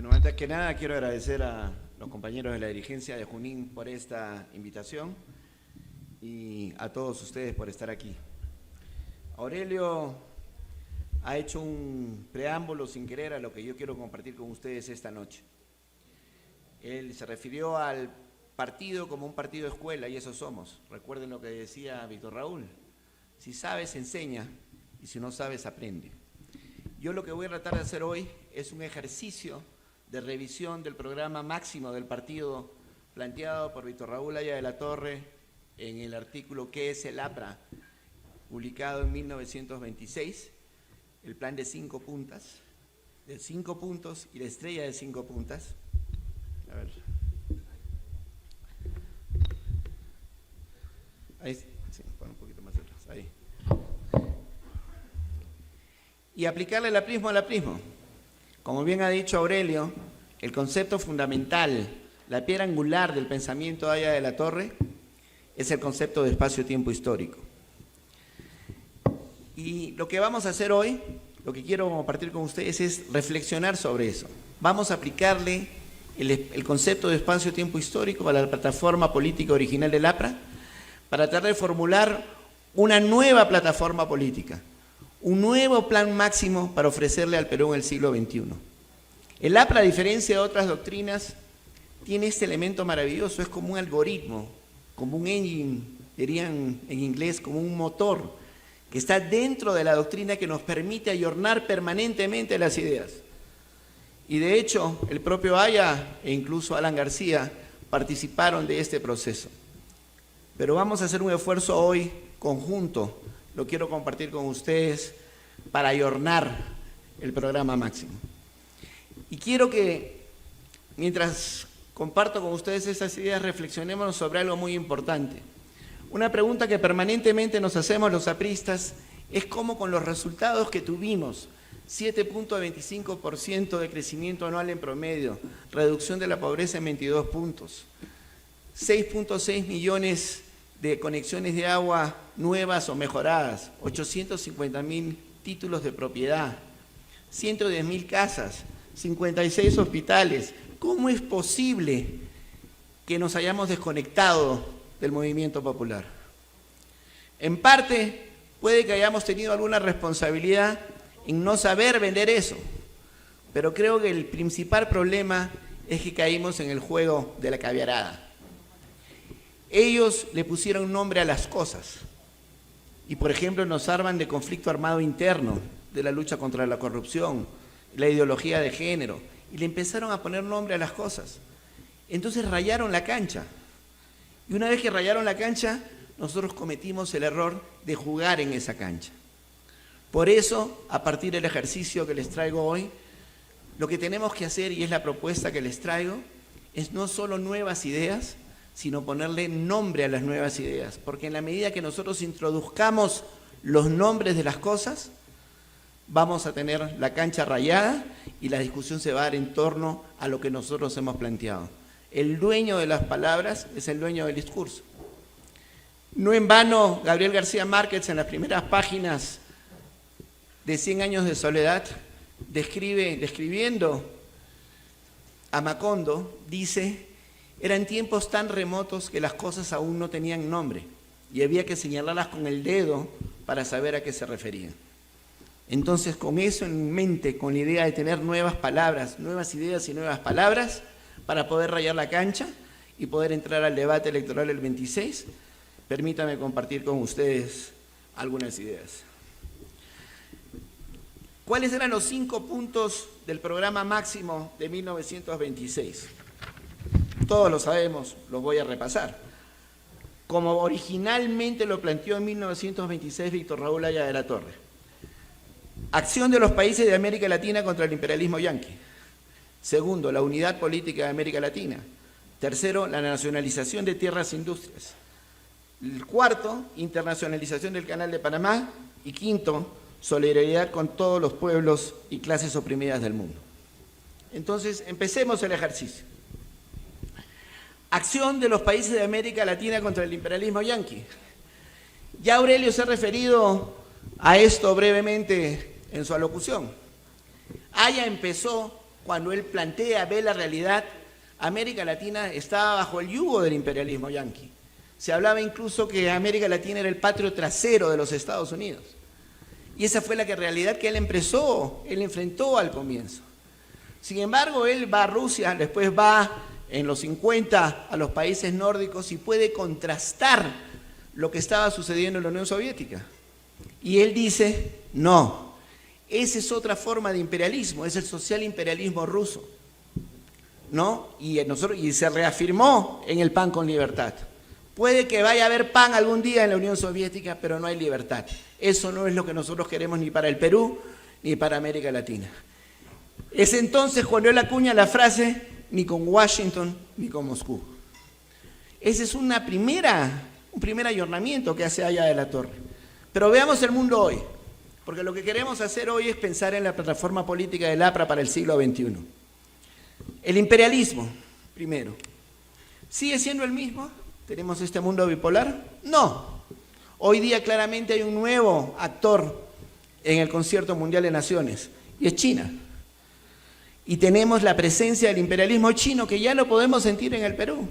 Bueno, antes que nada quiero agradecer a los compañeros de la dirigencia de Junín por esta invitación y a todos ustedes por estar aquí. Aurelio ha hecho un preámbulo sin querer a lo que yo quiero compartir con ustedes esta noche. Él se refirió al partido como un partido de escuela y eso somos. Recuerden lo que decía Víctor Raúl. Si sabes, enseña y si no sabes, aprende. Yo lo que voy a tratar de hacer hoy es un ejercicio de revisión del programa máximo del partido planteado por Víctor Raúl Haya de la Torre en el artículo ¿Qué es el APRA?, publicado en 1926, el plan de 5 puntas, de 5 puntos y la estrella de 5 puntas. A ver. Ahí, sí, pon un poquito más atrás, ahí. Y aplicarle el aprismo al aprismo. Como bien ha dicho Aurelio, el concepto fundamental, la piedra angular del pensamiento de Haya de la Torre, es el concepto de espacio-tiempo histórico. Y lo que vamos a hacer hoy, lo que quiero compartir con ustedes es reflexionar sobre eso. Vamos a aplicarle el concepto de espacio-tiempo histórico a la plataforma política original del APRA para tratar de formular una nueva plataforma política, un nuevo plan máximo para ofrecerle al Perú en el siglo XXI. El APRA, a diferencia de otras doctrinas, tiene este elemento maravilloso, es como un algoritmo, como un engine, dirían en inglés, como un motor, que está dentro de la doctrina que nos permite ayornar permanentemente las ideas. Y de hecho, el propio Haya e incluso Alan García participaron de este proceso. Pero vamos a hacer un esfuerzo hoy conjunto, lo quiero compartir con ustedes, para ayornar el programa máximo. Y quiero que, mientras comparto con ustedes estas ideas, reflexionemos sobre algo muy importante. Una pregunta que permanentemente nos hacemos los apristas es cómo con los resultados que tuvimos, 7.25% de crecimiento anual en promedio, reducción de la pobreza en 22 puntos, 6.6 millones de conexiones de agua nuevas o mejoradas, 850.000 títulos de propiedad, 110.000 casas, 56 hospitales. ¿Cómo es posible que nos hayamos desconectado del movimiento popular? En parte, puede que hayamos tenido alguna responsabilidad en no saber vender eso, pero creo que el principal problema es que caímos en el juego de la caviarada. Ellos le pusieron nombre a las cosas y, por ejemplo, nos arman de conflicto armado interno, de la lucha contra la corrupción, la ideología de género, y le empezaron a poner nombre a las cosas. Entonces rayaron la cancha. Y una vez que rayaron la cancha, nosotros cometimos el error de jugar en esa cancha. Por eso, a partir del ejercicio que les traigo hoy, lo que tenemos que hacer, y es la propuesta que les traigo, es no solo nuevas ideas, sino ponerle nombre a las nuevas ideas. Porque en la medida que nosotros introduzcamos los nombres de las cosas, vamos a tener la cancha rayada y la discusión se va a dar en torno a lo que nosotros hemos planteado. El dueño de las palabras es el dueño del discurso. No en vano, Gabriel García Márquez, en las primeras páginas de 100 años de soledad, describiendo a Macondo, dice: eran tiempos tan remotos que las cosas aún no tenían nombre y había que señalarlas con el dedo para saber a qué se referían. Entonces, con eso en mente, con la idea de tener nuevas palabras, nuevas ideas y nuevas palabras, para poder rayar la cancha y poder entrar al debate electoral el 26, permítame compartir con ustedes algunas ideas. ¿Cuáles eran los 5 puntos del programa máximo de 1926? Todos lo sabemos, los voy a repasar. Como originalmente lo planteó en 1926 Víctor Raúl Haya de la Torre. Acción de los países de América Latina contra el imperialismo yanqui. Segundo, la unidad política de América Latina. Tercero, la nacionalización de tierras e industrias. El cuarto, internacionalización del Canal de Panamá. Y quinto, solidaridad con todos los pueblos y clases oprimidas del mundo. Entonces, empecemos el ejercicio. Acción de los países de América Latina contra el imperialismo yanqui. Ya Aurelio se ha referido a esto brevemente en su alocución. Haya empezó cuando él ve la realidad, América Latina estaba bajo el yugo del imperialismo yanqui. Se hablaba incluso que América Latina era el patio trasero de los Estados Unidos. Y esa fue la realidad que él enfrentó al comienzo. Sin embargo, él va a Rusia, después va en los 50 a los países nórdicos y puede contrastar lo que estaba sucediendo en la Unión Soviética. Y él dice, no, esa es otra forma de imperialismo, es el social imperialismo ruso, ¿no? Y se reafirmó en el pan con libertad. Puede que vaya a haber pan algún día en la Unión Soviética, pero no hay libertad. Eso no es lo que nosotros queremos ni para el Perú ni para América Latina. Es entonces cuando él acuña la frase, ni con Washington ni con Moscú. Ese es un primer ayornamiento que hace Haya de la Torre. Pero veamos el mundo hoy, porque lo que queremos hacer hoy es pensar en la plataforma política del APRA para el siglo XXI. El imperialismo, primero, ¿sigue siendo el mismo? ¿Tenemos este mundo bipolar? No. Hoy día claramente hay un nuevo actor en el concierto mundial de naciones, y es China. Y tenemos la presencia del imperialismo chino que ya lo podemos sentir en el Perú,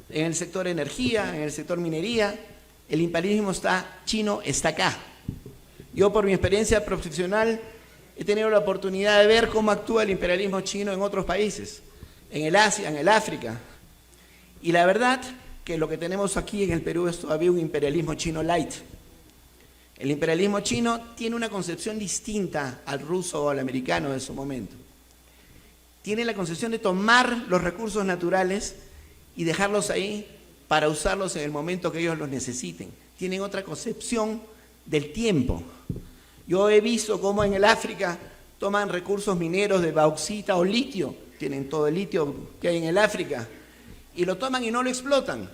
en el sector energía, en el sector minería. El imperialismo chino está acá. Yo, por mi experiencia profesional, he tenido la oportunidad de ver cómo actúa el imperialismo chino en otros países, en el Asia, en el África. Y la verdad que lo que tenemos aquí en el Perú es todavía un imperialismo chino light. El imperialismo chino tiene una concepción distinta al ruso o al americano de su momento. Tiene la concepción de tomar los recursos naturales y dejarlos ahí para usarlos en el momento que ellos los necesiten. Tienen otra concepción del tiempo. Yo he visto cómo en el África toman recursos mineros de bauxita o litio, tienen todo el litio que hay en el África, y lo toman y no lo explotan.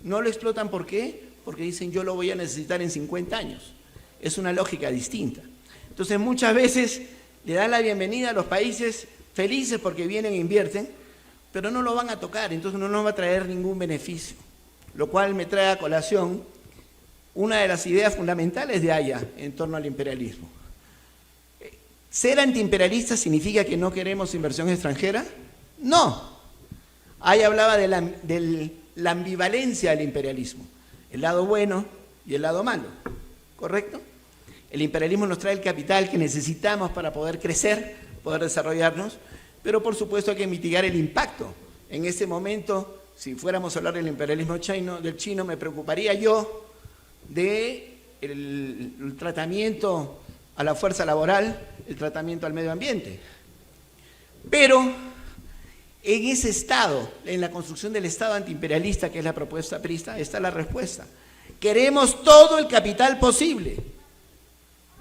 No lo explotan, ¿por qué? Porque dicen, yo lo voy a necesitar en 50 años. Es una lógica distinta. Entonces, muchas veces le dan la bienvenida a los países felices porque vienen e invierten, pero no lo van a tocar, entonces no nos va a traer ningún beneficio. Lo cual me trae a colación una de las ideas fundamentales de Haya en torno al imperialismo. ¿Ser antiimperialista significa que no queremos inversión extranjera? No. Haya hablaba de la ambivalencia del imperialismo, el lado bueno y el lado malo, ¿correcto? El imperialismo nos trae el capital que necesitamos para poder crecer, poder desarrollarnos, pero por supuesto hay que mitigar el impacto. En ese momento, si fuéramos a hablar del imperialismo chino, me preocuparía yo del tratamiento a la fuerza laboral, el tratamiento al medio ambiente. Pero en ese estado, en la construcción del Estado antiimperialista, que es la propuesta aprista, está la respuesta. Queremos todo el capital posible,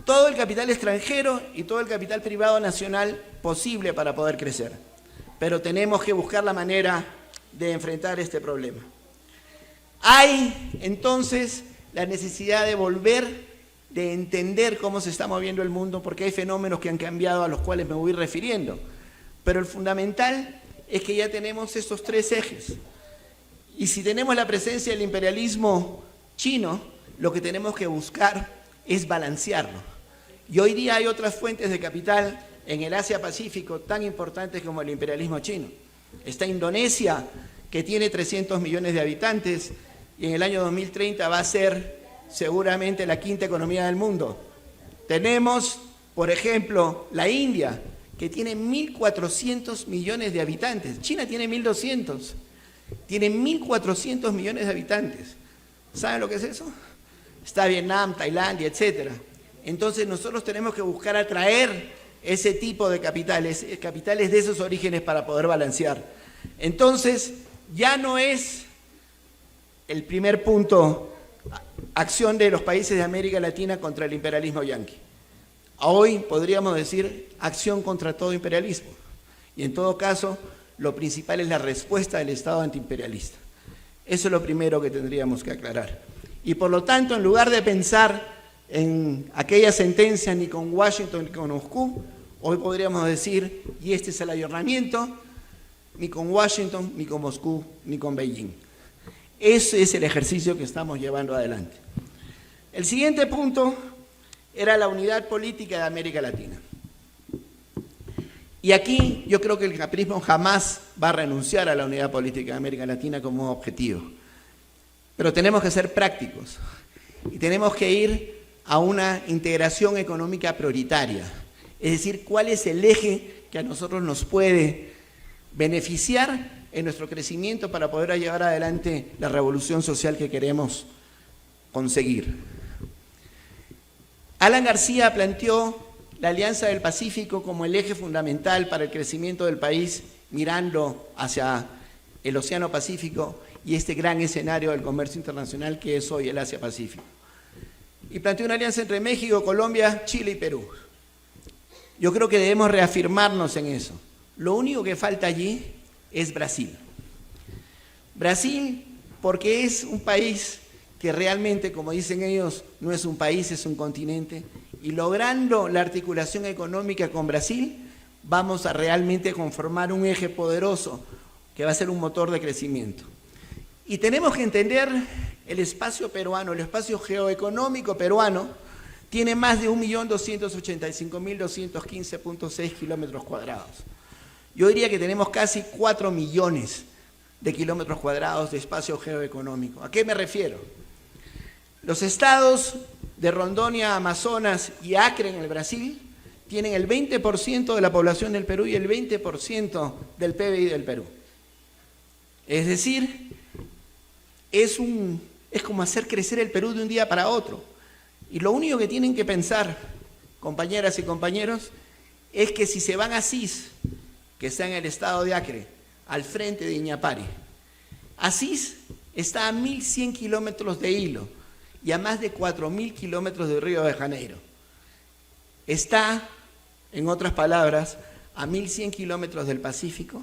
todo el capital extranjero y todo el capital privado nacional posible para poder crecer. Pero tenemos que buscar la manera de enfrentar este problema. Hay entonces la necesidad de de entender cómo se está moviendo el mundo, porque hay fenómenos que han cambiado a los cuales me voy refiriendo. Pero el fundamental es que ya tenemos estos tres ejes. Y si tenemos la presencia del imperialismo chino, lo que tenemos que buscar es balancearlo. Y hoy día hay otras fuentes de capital en el Asia-Pacífico tan importantes como el imperialismo chino. Está Indonesia, que tiene 300 millones de habitantes, y en el año 2030 va a ser seguramente la quinta economía del mundo. Tenemos, por ejemplo, la India, que tiene 1.400 millones de habitantes. China tiene 1.200. Tiene 1.400 millones de habitantes. ¿Saben lo que es eso? Está Vietnam, Tailandia, etc. Entonces nosotros tenemos que buscar atraer ese tipo de capitales de esos orígenes para poder balancear. Entonces, ya no es el primer punto acción de los países de América Latina contra el imperialismo yanqui. Hoy podríamos decir acción contra todo imperialismo. Y en todo caso, lo principal es la respuesta del Estado antiimperialista. Eso es lo primero que tendríamos que aclarar. Y por lo tanto, en lugar de pensar en aquella sentencia ni con Washington ni con Moscú, hoy podríamos decir, y este es el ayornamiento, ni con Washington, ni con Moscú, ni con Beijing. Ese es el ejercicio que estamos llevando adelante. El siguiente punto era la unidad política de América Latina. Y aquí yo creo que el capitalismo jamás va a renunciar a la unidad política de América Latina como objetivo. Pero tenemos que ser prácticos y tenemos que ir a una integración económica prioritaria. Es decir, cuál es el eje que a nosotros nos puede beneficiar en nuestro crecimiento para poder llevar adelante la revolución social que queremos conseguir. Alan García planteó la Alianza del Pacífico como el eje fundamental para el crecimiento del país, mirando hacia el Océano Pacífico y este gran escenario del comercio internacional que es hoy el Asia-Pacífico. Y planteó una alianza entre México, Colombia, Chile y Perú. Yo creo que debemos reafirmarnos en eso. Lo único que falta allí es Brasil. Brasil, porque es un país que realmente, como dicen ellos, no es un país, es un continente, y logrando la articulación económica con Brasil, vamos a realmente conformar un eje poderoso que va a ser un motor de crecimiento. Y tenemos que entender el espacio peruano, el espacio geoeconómico peruano, tiene más de 1.285.215.6 kilómetros cuadrados. Yo diría que tenemos casi 4 millones de kilómetros cuadrados de espacio geoeconómico. ¿A qué me refiero? Los estados de Rondônia, Amazonas y Acre en el Brasil tienen el 20% de la población del Perú y el 20% del PBI del Perú. Es decir, es como hacer crecer el Perú de un día para otro. Y lo único que tienen que pensar, compañeras y compañeros, es que si se van a Asís, que está en el estado de Acre, al frente de Iñapari, Asís está a 1.100 kilómetros de hilo y a más de 4.000 kilómetros de Río de Janeiro. Está, en otras palabras, a 1.100 kilómetros del Pacífico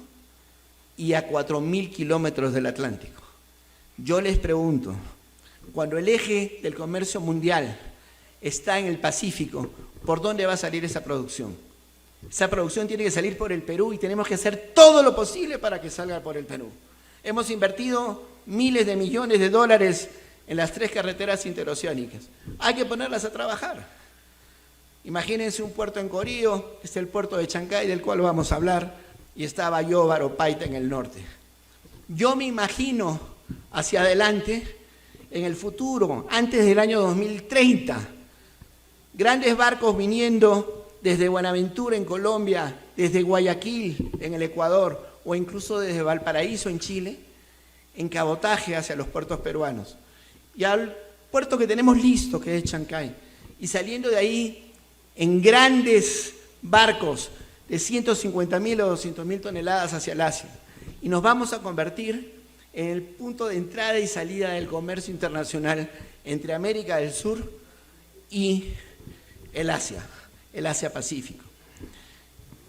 y a 4.000 kilómetros del Atlántico. Yo les pregunto, cuando el eje del comercio mundial está en el Pacífico, ¿por dónde va a salir esa producción? Esa producción tiene que salir por el Perú y tenemos que hacer todo lo posible para que salga por el Perú. Hemos invertido miles de millones de dólares en las 3 carreteras interoceánicas. Hay que ponerlas a trabajar. Imagínense un puerto en Corío, es el puerto de Chancay, del cual vamos a hablar, y está Bayóvar o Paita en el norte. Yo me imagino hacia adelante, en el futuro, antes del año 2030, grandes barcos viniendo desde Buenaventura en Colombia, desde Guayaquil en el Ecuador o incluso desde Valparaíso en Chile, en cabotaje hacia los puertos peruanos. Y al puerto que tenemos listo, que es Chancay, y saliendo de ahí en grandes barcos de 150.000 o 200.000 toneladas hacia el Asia. Y nos vamos a convertir en el punto de entrada y salida del comercio internacional entre América del Sur y el Asia-Pacífico.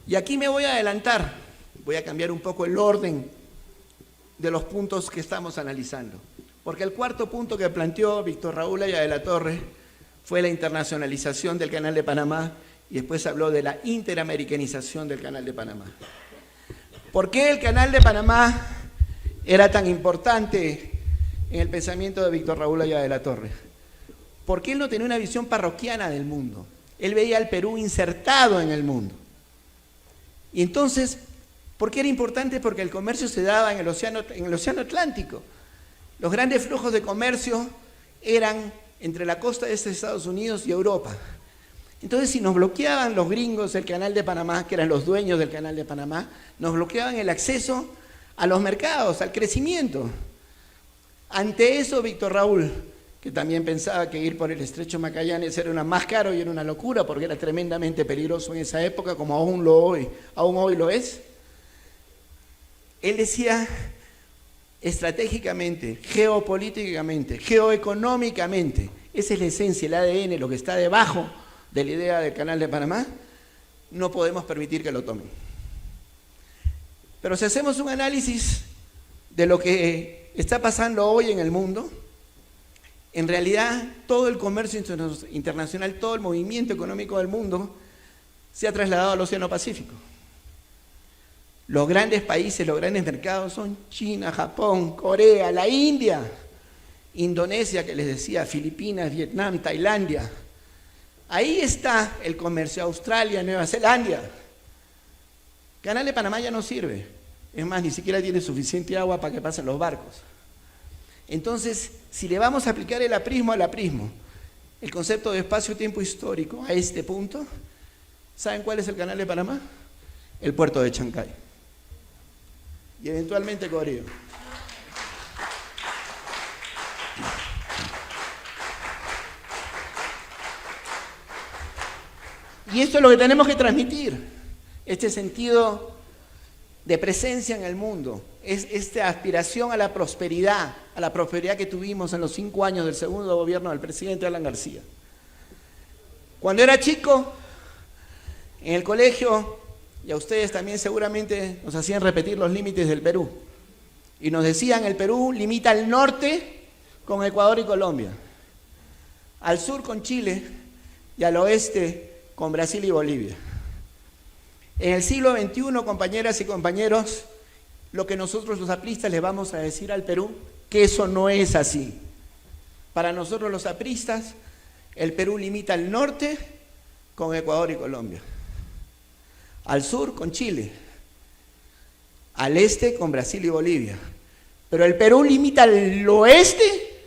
Y aquí me voy a adelantar, voy a cambiar un poco el orden de los puntos que estamos analizando. Porque el cuarto punto que planteó Víctor Raúl Haya de la Torre fue la internacionalización del Canal de Panamá y después habló de la interamericanización del Canal de Panamá. ¿Por qué el Canal de Panamá era tan importante en el pensamiento de Víctor Raúl Haya de la Torre? Porque él no tenía una visión parroquiana del mundo. Él veía al Perú insertado en el mundo. Y entonces, ¿por qué era importante? Porque el comercio se daba en el Océano Atlántico. Los grandes flujos de comercio eran entre la costa de Estados Unidos y Europa. Entonces, si nos bloqueaban los gringos el Canal de Panamá, que eran los dueños del Canal de Panamá, nos bloqueaban el acceso a los mercados, al crecimiento. Ante eso, Víctor Raúl, que también pensaba que ir por el Estrecho Magallanes era más caro y era una locura porque era tremendamente peligroso en esa época, como aún hoy lo es, él decía, estratégicamente, geopolíticamente, geoeconómicamente, esa es la esencia, el ADN, lo que está debajo de la idea del Canal de Panamá, no podemos permitir que lo tomen. Pero si hacemos un análisis de lo que está pasando hoy en el mundo, en realidad todo el comercio internacional, todo el movimiento económico del mundo se ha trasladado al Océano Pacífico. Los grandes países, los grandes mercados son China, Japón, Corea, la India, Indonesia, que les decía, Filipinas, Vietnam, Tailandia. Ahí está el comercio, Australia, Nueva Zelanda. Canal de Panamá ya no sirve. Es más, ni siquiera tiene suficiente agua para que pasen los barcos. Entonces, si le vamos a aplicar el aprismo al aprismo, el concepto de espacio-tiempo histórico a este punto, ¿saben cuál es el Canal de Panamá? El puerto de Chancay. Y eventualmente Corio. Y esto es lo que tenemos que transmitir, este sentido de presencia en el mundo, es esta aspiración a la prosperidad que tuvimos en los 5 años del segundo gobierno del presidente Alan García. Cuando era chico, en el colegio, y a ustedes también seguramente nos hacían repetir los límites del Perú, y nos decían, el Perú limita al norte con Ecuador y Colombia, al sur con Chile y al oeste con Brasil y Bolivia. En el siglo XXI, compañeras y compañeros, lo que nosotros los apristas le vamos a decir al Perú, que eso no es así. Para nosotros los apristas, el Perú limita al norte con Ecuador y Colombia, al sur con Chile, al este con Brasil y Bolivia, pero el Perú limita al oeste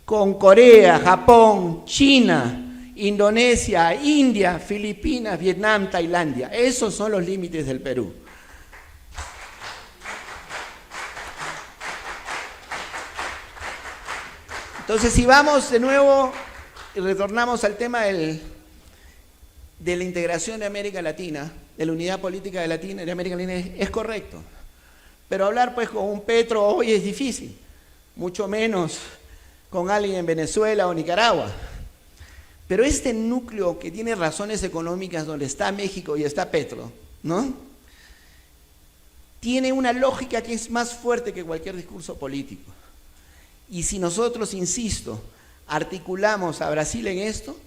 con Corea, Japón, China, Indonesia, India, Filipinas, Vietnam, Tailandia. Esos son los límites del Perú. Entonces, si vamos de nuevo y retornamos al tema de la integración de América Latina, de la unidad política de América Latina, es correcto. Pero hablar pues con un Petro hoy es difícil, mucho menos con alguien en Venezuela o Nicaragua. Pero este núcleo que tiene razones económicas donde está México y está Petro, ¿no? Tiene una lógica que es más fuerte que cualquier discurso político. Y si nosotros, insisto, articulamos a Brasil en esto,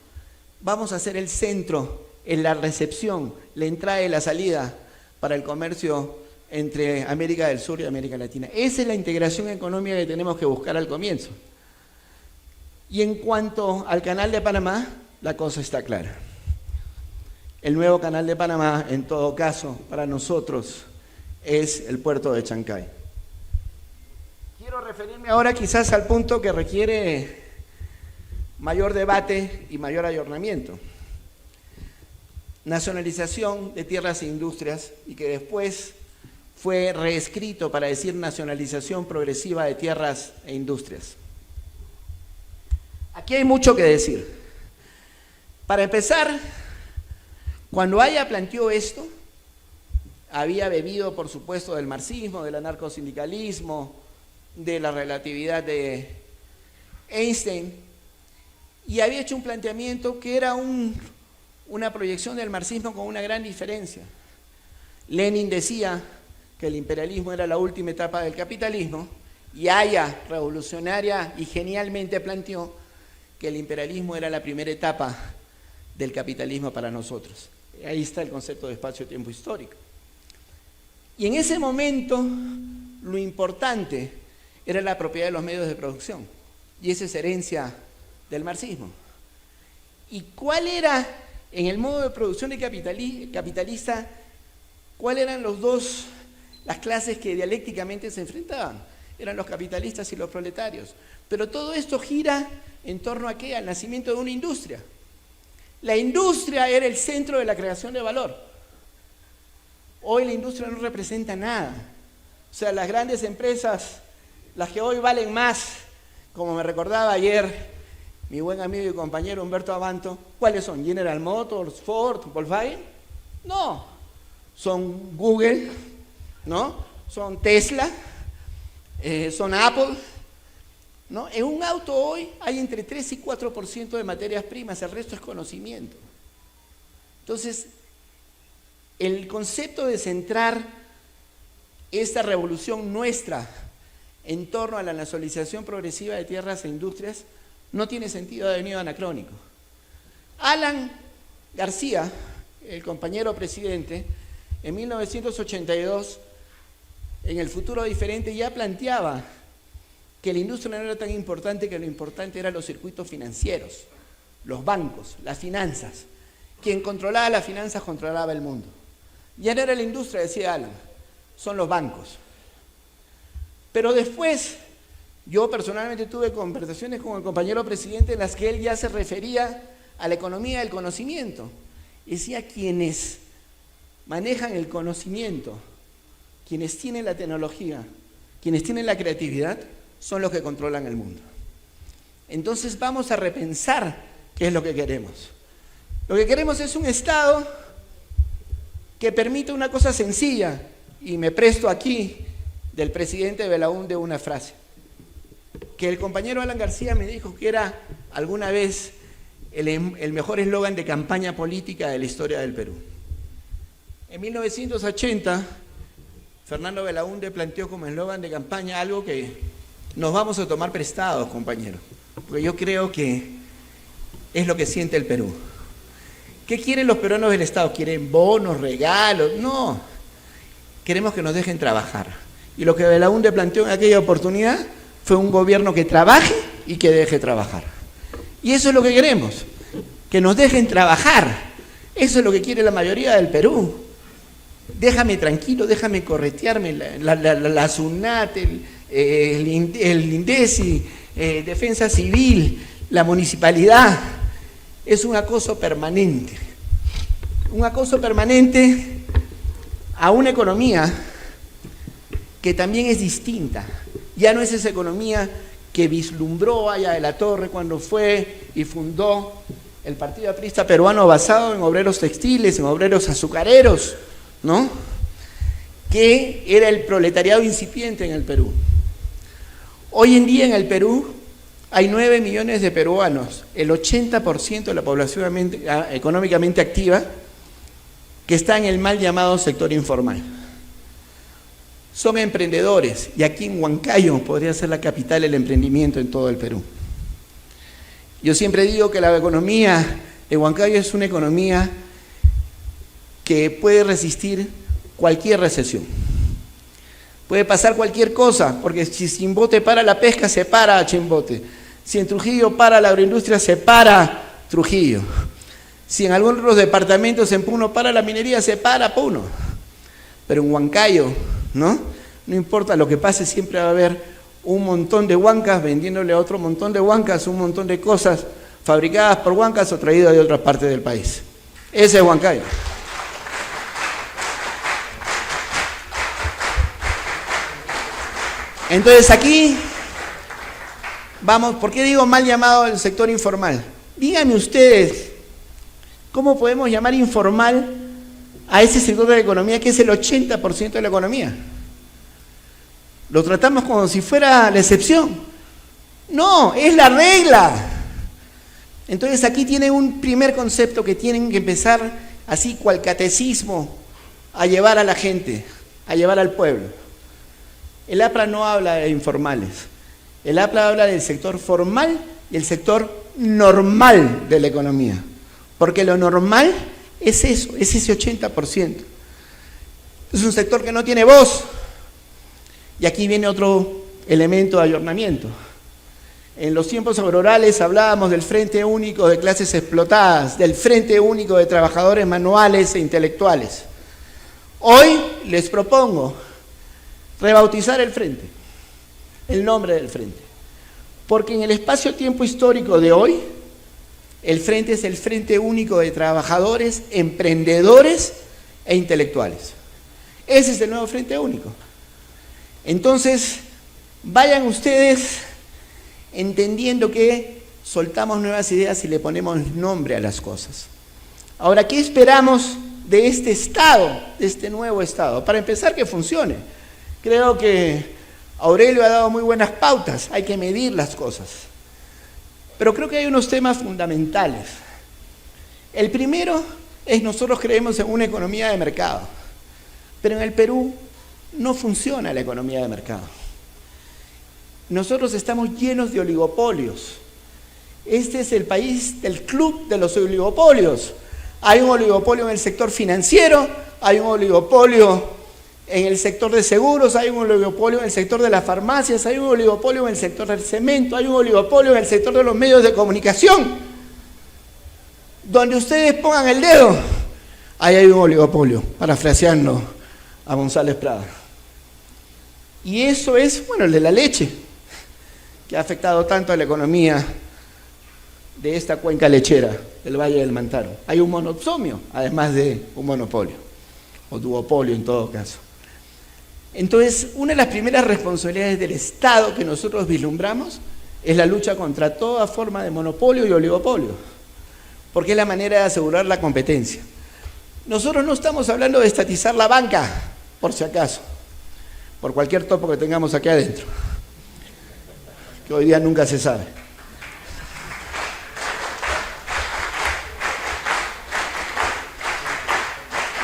vamos a ser el centro en la recepción, la entrada y la salida para el comercio entre América del Sur y América Latina. Esa es la integración económica que tenemos que buscar al comienzo. Y en cuanto al Canal de Panamá, la cosa está clara. El nuevo Canal de Panamá, en todo caso, para nosotros, es el puerto de Chancay. Quiero referirme ahora quizás al punto que requiere mayor debate y mayor ayornamiento. Nacionalización de tierras e industrias, y que después fue reescrito para decir nacionalización progresiva de tierras e industrias. Aquí hay mucho que decir. Para empezar, cuando Haya planteó esto, había bebido, por supuesto, del marxismo, del anarcosindicalismo, de la relatividad de Einstein, y había hecho un planteamiento que era una proyección del marxismo con una gran diferencia. Lenin decía que el imperialismo era la última etapa del capitalismo, y Haya, revolucionaria y genialmente, planteó que el imperialismo era la primera etapa del capitalismo para nosotros. Ahí está el concepto de espacio-tiempo histórico. Y en ese momento, lo importante era la propiedad de los medios de producción, y esa es herencia del marxismo. ¿Y cuál era, en el modo de producción de capitalista, cuáles eran las clases que dialécticamente se enfrentaban? Eran los capitalistas y los proletarios. Pero todo esto gira en torno a ¿qué? Al nacimiento de una industria. La industria era el centro de la creación de valor. Hoy la industria no representa nada. O sea, las grandes empresas, las que hoy valen más, como me recordaba ayer mi buen amigo y compañero Humberto Abanto, ¿cuáles son? ¿General Motors, Ford, Volkswagen? No, son Google, ¿no? Son Tesla, son Apple, ¿no? En un auto hoy hay entre 3 y 4% de materias primas, el resto es conocimiento. Entonces, el concepto de centrar esta revolución nuestra en torno a la nacionalización progresiva de tierras e industrias no tiene sentido, ha venido anacrónico. Alan García, el compañero presidente, en 1982, en El Futuro Diferente, ya planteaba que la industria no era tan importante, que lo importante eran los circuitos financieros, los bancos, las finanzas. Quien controlaba las finanzas controlaba el mundo. Ya no era la industria, decía Alan, son los bancos. Pero después, yo personalmente tuve conversaciones con el compañero presidente en las que él ya se refería a la economía del conocimiento. Decía, quienes manejan el conocimiento, quienes tienen la tecnología, quienes tienen la creatividad, son los que controlan el mundo. Entonces vamos a repensar qué es lo que queremos. Lo que queremos es un Estado que permita una cosa sencilla, y me presto aquí del presidente Belaúnde una frase, que el compañero Alan García me dijo que era alguna vez el mejor eslogan de campaña política de la historia del Perú. En 1980, Fernando Belaúnde planteó como eslogan de campaña algo que nos vamos a tomar prestados, compañeros, porque yo creo que es lo que siente el Perú. ¿Qué quieren los peruanos del Estado? ¿Quieren bonos, regalos? No, queremos que nos dejen trabajar. Y lo que Belaúnde planteó en aquella oportunidad fue un gobierno que trabaje y que deje trabajar. Y eso es lo que queremos, que nos dejen trabajar. Eso es lo que quiere la mayoría del Perú. Déjame tranquilo, déjame corretearme la SUNAT, el INDECI, Defensa Civil, la municipalidad. Es un acoso permanente. Un acoso permanente a una economía que también es distinta. Ya no es esa economía que vislumbró Aya de la Torre cuando fue y fundó el Partido Aprista Peruano basado en obreros textiles, en obreros azucareros, ¿no? Que era el proletariado incipiente en el Perú. Hoy en día en el Perú hay 9 millones de peruanos, el 80% de la población económicamente activa, que está en el mal llamado sector informal. Son emprendedores, y aquí en Huancayo podría ser la capital del emprendimiento en todo el Perú. Yo siempre digo que la economía de Huancayo es una economía que puede resistir cualquier recesión. Puede pasar cualquier cosa, porque si Chimbote para la pesca, se para Chimbote. Si en Trujillo para la agroindustria, se para Trujillo. Si en algunos de los departamentos en Puno para la minería, se para Puno. Pero en Huancayo, ¿no? No importa lo que pase, siempre va a haber un montón de huancas vendiéndole a otro montón de huancas, un montón de cosas fabricadas por huancas o traídas de otras partes del país. Ese es Huancayo. Entonces aquí vamos, ¿por qué digo mal llamado el sector informal? Díganme ustedes, ¿cómo podemos llamar informal a ese sector de la economía que es el 80% de la economía? Lo tratamos como si fuera la excepción. No, es la regla. Entonces aquí tienen un primer concepto que tienen que empezar así cual catecismo a llevar a la gente, a llevar al pueblo. El APRA no habla de informales. El APRA habla del sector formal y el sector normal de la economía. Porque lo normal es eso, es ese 80%. Es un sector que no tiene voz. Y aquí viene otro elemento de ayornamiento. En los tiempos aurorales hablábamos del Frente Único de Clases Explotadas, del Frente Único de Trabajadores Manuales e Intelectuales. Hoy les propongo rebautizar el frente, el nombre del frente. Porque en el espacio-tiempo histórico de hoy, el frente es el Frente Único de Trabajadores, Emprendedores e Intelectuales. Ese es el nuevo Frente Único. Entonces, vayan ustedes entendiendo que soltamos nuevas ideas y le ponemos nombre a las cosas. Ahora, ¿qué esperamos de este Estado, de este nuevo Estado? Para empezar, que funcione. Creo que Aurelio ha dado muy buenas pautas, hay que medir las cosas. Pero creo que hay unos temas fundamentales. El primero es nosotros creemos en una economía de mercado, pero en el Perú no funciona la economía de mercado. Nosotros estamos llenos de oligopolios. Este es el país del club de los oligopolios. Hay un oligopolio en el sector financiero, hay un oligopolio en el sector de seguros, hay un oligopolio en el sector de las farmacias, hay un oligopolio en el sector del cemento, hay un oligopolio en el sector de los medios de comunicación. Donde ustedes pongan el dedo, ahí hay un oligopolio, parafraseando a González Prada. Y eso es, bueno, el de la leche, que ha afectado tanto a la economía de esta cuenca lechera del Valle del Mantaro. Hay un monoxomio, además de un monopolio, o duopolio en todo caso. Entonces, una de las primeras responsabilidades del Estado que nosotros vislumbramos es la lucha contra toda forma de monopolio y oligopolio, porque es la manera de asegurar la competencia. Nosotros no estamos hablando de estatizar la banca, por si acaso, por cualquier topo que tengamos aquí adentro, que hoy día nunca se sabe.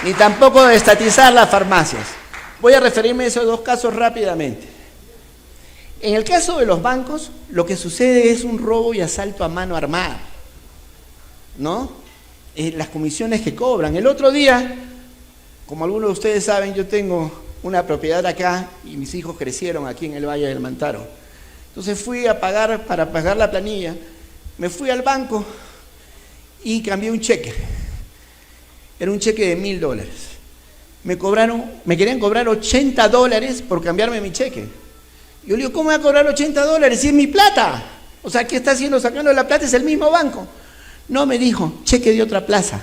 Ni tampoco de estatizar las farmacias. Voy a referirme a esos dos casos rápidamente. En el caso de los bancos, lo que sucede es un robo y asalto a mano armada, ¿no? Las comisiones que cobran. El otro día, como algunos de ustedes saben, yo tengo una propiedad acá y mis hijos crecieron aquí en el Valle del Mantaro. Entonces fui a pagar, para pagar la planilla, me fui al banco y cambié un cheque. Era un cheque de $1.000. Me querían cobrar $80 por cambiarme mi cheque. Yo le digo, ¿cómo me va a cobrar $80 si es mi plata? O sea, ¿qué está haciendo? Sacando la plata, es el mismo banco. No, me dijo, cheque de otra plaza.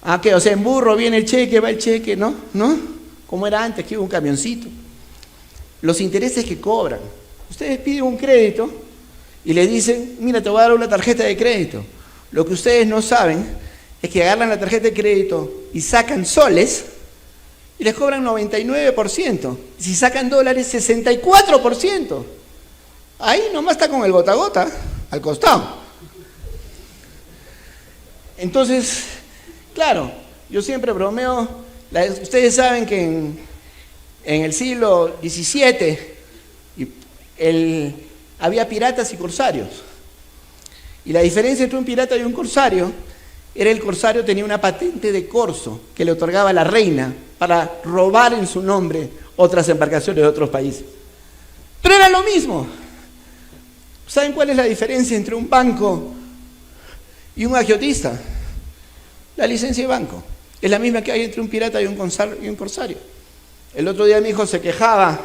Ah, ¿qué? O sea, en burro viene el cheque, va el cheque, ¿no? ¿No? Como era antes, que iba un camioncito. Los intereses que cobran. Ustedes piden un crédito y le dicen, mira, te voy a dar una tarjeta de crédito. Lo que ustedes no saben es que agarran la tarjeta de crédito y sacan soles y les cobran 99%. Si sacan dólares, 64%. Ahí nomás está con el gota a gota, al costado. Entonces, claro, yo siempre bromeo, ustedes saben que en el siglo XVII había piratas y corsarios. Y la diferencia entre un pirata y un corsario era el corsario tenía una patente de corso que le otorgaba la reina para robar en su nombre otras embarcaciones de otros países. Pero era lo mismo. ¿Saben cuál es la diferencia entre un banco y un agiotista? La licencia de banco. Es la misma que hay entre un pirata y un corsario. El otro día mi hijo se quejaba,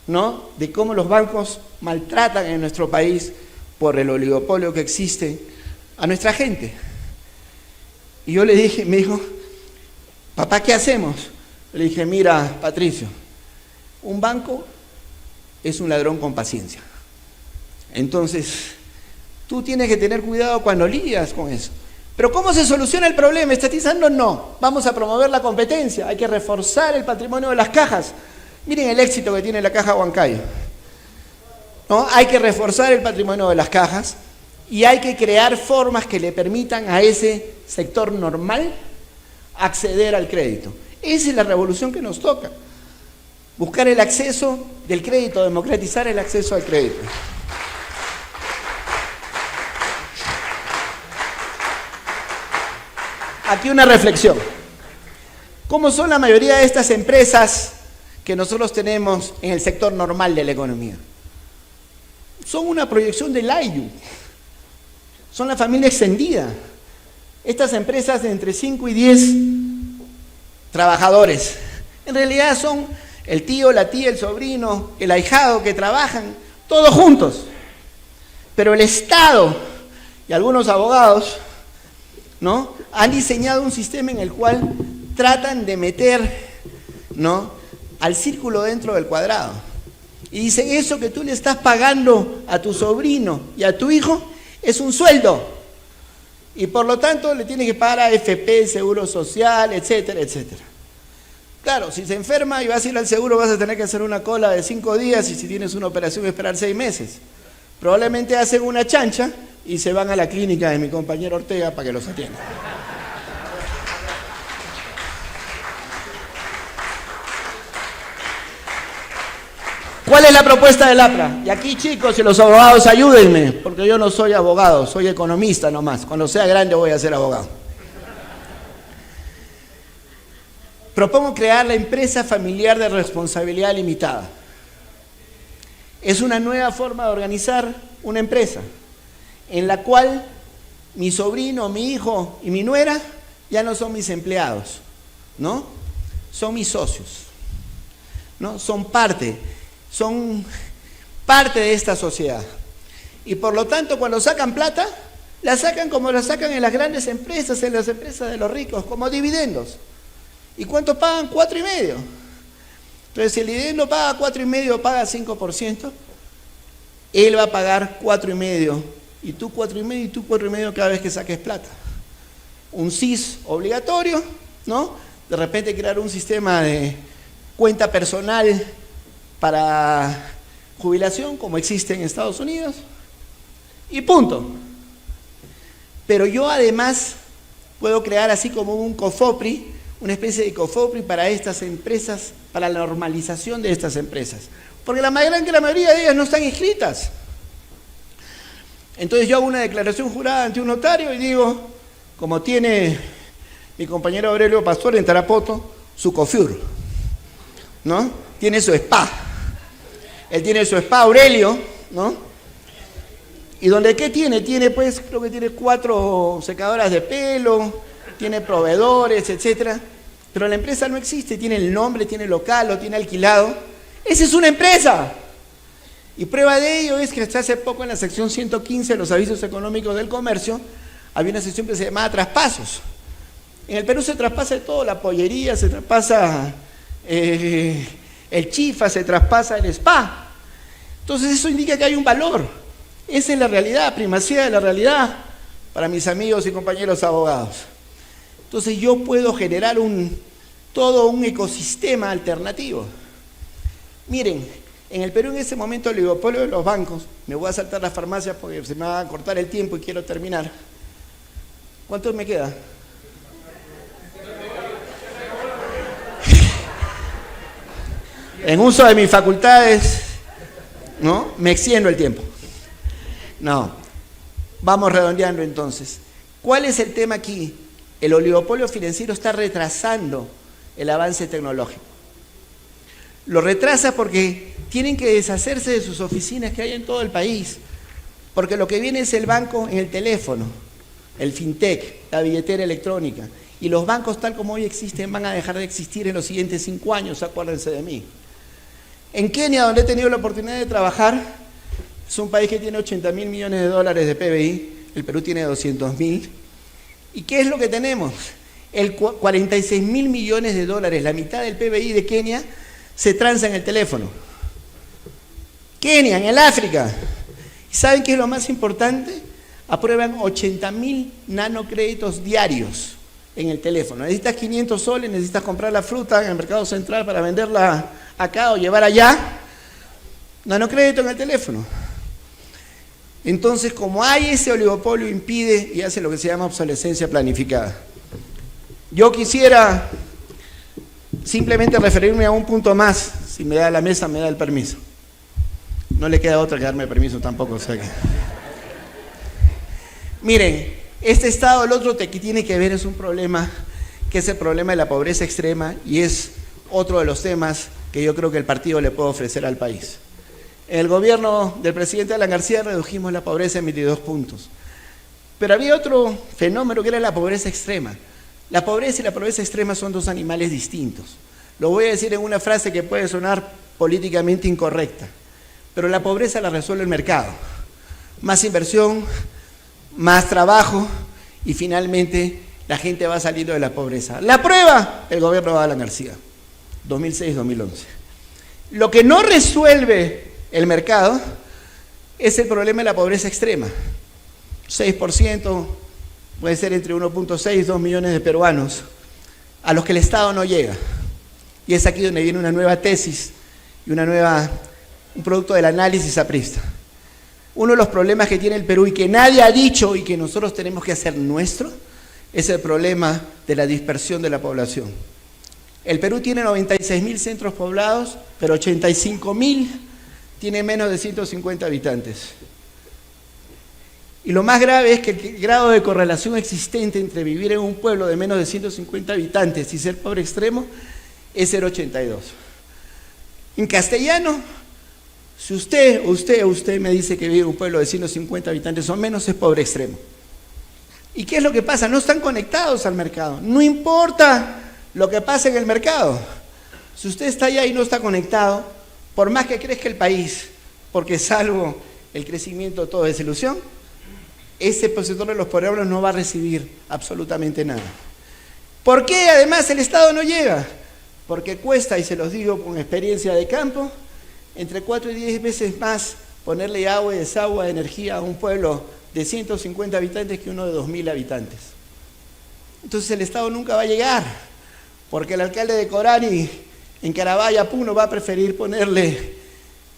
¿no?, de cómo los bancos maltratan en nuestro país por el oligopolio que existe a nuestra gente. Y yo le dije, me dijo, papá, ¿qué hacemos? Le dije, mira, Patricio, un banco es un ladrón con paciencia. Entonces, tú tienes que tener cuidado cuando lidias con eso. Pero ¿cómo se soluciona el problema? ¿Estatizando? No. Vamos a promover la competencia. Hay que reforzar el patrimonio de las cajas. Miren el éxito que tiene la Caja Huancayo, ¿no? Hay que reforzar el patrimonio de las cajas y hay que crear formas que le permitan a ese sector normal acceder al crédito. Esa es la revolución que nos toca. Buscar el acceso del crédito, democratizar el acceso al crédito. Aquí una reflexión. ¿Cómo son la mayoría de estas empresas que nosotros tenemos en el sector normal de la economía? Son una proyección del AYU. Son la familia extendida. Estas empresas de entre 5 y 10 trabajadores. En realidad son el tío, la tía, el sobrino, el ahijado que trabajan, todos juntos. Pero el Estado y algunos abogados, ¿no?, han diseñado un sistema en el cual tratan de meter, ¿no?, al círculo dentro del cuadrado. Y dicen, eso que tú le estás pagando a tu sobrino y a tu hijo es un sueldo. Y por lo tanto le tienes que pagar a AFP, Seguro Social, etcétera, etcétera. Claro, si se enferma y vas a ir al seguro vas a tener que hacer una cola de 5 días y si tienes una operación esperar 6 meses. Probablemente hacen una chancha y se van a la clínica de mi compañero Ortega para que los atienda. ¿Cuál es la propuesta del APRA? Y aquí, chicos, y los abogados, ayúdenme, porque yo no soy abogado, soy economista nomás. Cuando sea grande voy a ser abogado. Propongo crear la empresa familiar de responsabilidad limitada. Es una nueva forma de organizar una empresa en la cual mi sobrino, mi hijo y mi nuera ya no son mis empleados, ¿no? Son mis socios, ¿no? Son parte de esta sociedad. Y por lo tanto, cuando sacan plata, la sacan como la sacan en las grandes empresas, en las empresas de los ricos, como dividendos. ¿Y cuánto pagan? 4,5%. Entonces, si el dividendo paga 4,5%, paga 5%, él va a pagar 4,5%, y tú 4,5%, y tú 4,5% cada vez que saques plata. Un CIS obligatorio, ¿no? De repente crear un sistema de cuenta personal para jubilación, como existe en Estados Unidos, y punto. Pero yo además puedo crear así como un COFOPRI, una especie de COFOPRI para estas empresas, para la normalización de estas empresas. Porque la mayoría de ellas no están inscritas. Entonces yo hago una declaración jurada ante un notario y digo, como tiene mi compañero Aurelio Pastor en Tarapoto, su COFIUR, ¿no? Tiene su spa. Él tiene su spa Aurelio, ¿no? ¿Y donde qué tiene? Tiene, pues, creo que tiene 4 secadoras de pelo, tiene proveedores, etcétera. Pero la empresa no existe, tiene el nombre, tiene local, lo tiene alquilado. ¡Esa es una empresa! Y prueba de ello es que hasta hace poco en la sección 115 de los avisos económicos del comercio, había una sección que se llamaba traspasos. En el Perú se traspasa de todo, la pollería, se traspasa el chifa, se traspasa el spa. Entonces eso indica que hay un valor. Esa es la realidad, primacía de la realidad para mis amigos y compañeros abogados. Entonces yo puedo generar todo un ecosistema alternativo. Miren, en el Perú en ese momento el oligopolio de los bancos, me voy a saltar las farmacias porque se me va a cortar el tiempo y quiero terminar. ¿Cuánto me queda? En uso de mis facultades, ¿no? Me extiendo el tiempo. No, vamos redondeando entonces. ¿Cuál es el tema aquí? El oligopolio financiero está retrasando el avance tecnológico. Lo retrasa porque tienen que deshacerse de sus oficinas que hay en todo el país, porque lo que viene es el banco en el teléfono, el fintech, la billetera electrónica, y los bancos tal como hoy existen van a dejar de existir en los siguientes 5 años, acuérdense de mí. En Kenia, donde he tenido la oportunidad de trabajar, es un país que tiene 80.000 millones de dólares de PBI, el Perú tiene 200.000. ¿Y qué es lo que tenemos? 46.000 millones de dólares, la mitad del PBI de Kenia, se transa en el teléfono. Kenia, en el África. ¿Y saben qué es lo más importante? Aprueban 80.000 nanocréditos diarios en el teléfono. Necesitas 500 soles, necesitas comprar la fruta en el mercado central para venderla acá o llevar allá. Nanocrédito en el teléfono. Entonces, como hay ese oligopolio, impide y hace lo que se llama obsolescencia planificada. Yo quisiera simplemente referirme a un punto más. Si me da la mesa, me da el permiso. No le queda otra que darme permiso tampoco. O sea que... Miren, este estado, el otro que tiene que ver es un problema, que es el problema de la pobreza extrema, y es otro de los temas que yo creo que el partido le puede ofrecer al país. En el gobierno del presidente Alan García redujimos la pobreza en 22 puntos. Pero había otro fenómeno que era la pobreza extrema. La pobreza y la pobreza extrema son 2 animales distintos. Lo voy a decir en una frase que puede sonar políticamente incorrecta, pero la pobreza la resuelve el mercado. Más inversión, más trabajo y finalmente la gente va saliendo de la pobreza. La prueba, el gobierno de Alan García, 2006-2011. Lo que no resuelve el mercado es el problema de la pobreza extrema. 6%, puede ser entre 1.6 y 2 millones de peruanos a los que el Estado no llega. Y es aquí donde viene una nueva tesis y un producto del análisis aprista. Uno de los problemas que tiene el Perú y que nadie ha dicho y que nosotros tenemos que hacer nuestro es el problema de la dispersión de la población. El Perú tiene 96.000 centros poblados, pero 85.000 tiene menos de 150 habitantes. Y lo más grave es que el grado de correlación existente entre vivir en un pueblo de menos de 150 habitantes y ser pobre extremo es 0,82. En castellano, si usted me dice que vive en un pueblo de 150 habitantes o menos, es pobre extremo. ¿Y qué es lo que pasa? No están conectados al mercado. No importa lo que pase en el mercado. Si usted está allá y no está conectado, por más que crezca el país, porque salvo el crecimiento todo es ilusión, ese sector de los pobres no va a recibir absolutamente nada. ¿Por qué además el Estado no llega? Porque cuesta, y se los digo con experiencia de campo, entre 4 y 10 veces más ponerle agua y desagüe, energía a un pueblo de 150 habitantes que uno de 2000 habitantes. Entonces el Estado nunca va a llegar, porque el alcalde de Corani, en Carabaya, Puno, va a preferir ponerle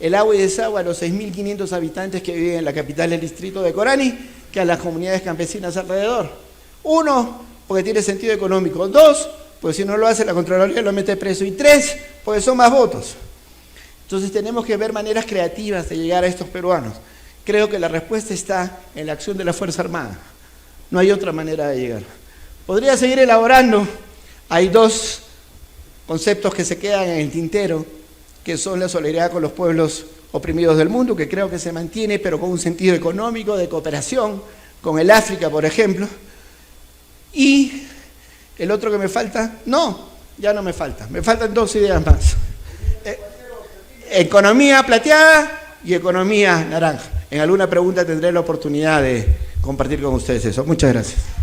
el agua y desagüe a los 6.500 habitantes que viven en la capital del distrito de Corani, que a las comunidades campesinas alrededor. Uno, porque tiene sentido económico. Dos, porque si no lo hace la Contraloría lo mete preso. Y tres, porque son más votos. Entonces tenemos que ver maneras creativas de llegar a estos peruanos. Creo que la respuesta está en la acción de la Fuerza Armada. No hay otra manera de llegar. Podría seguir elaborando. Hay dos conceptos que se quedan en el tintero, que son la solidaridad con los pueblos oprimidos del mundo, que creo que se mantiene, pero con un sentido económico, de cooperación, con el África, por ejemplo. Y el otro que me falta, no, ya no me falta, me faltan dos ideas más. Economía plateada y economía naranja. En alguna pregunta tendré la oportunidad de compartir con ustedes eso. Muchas gracias.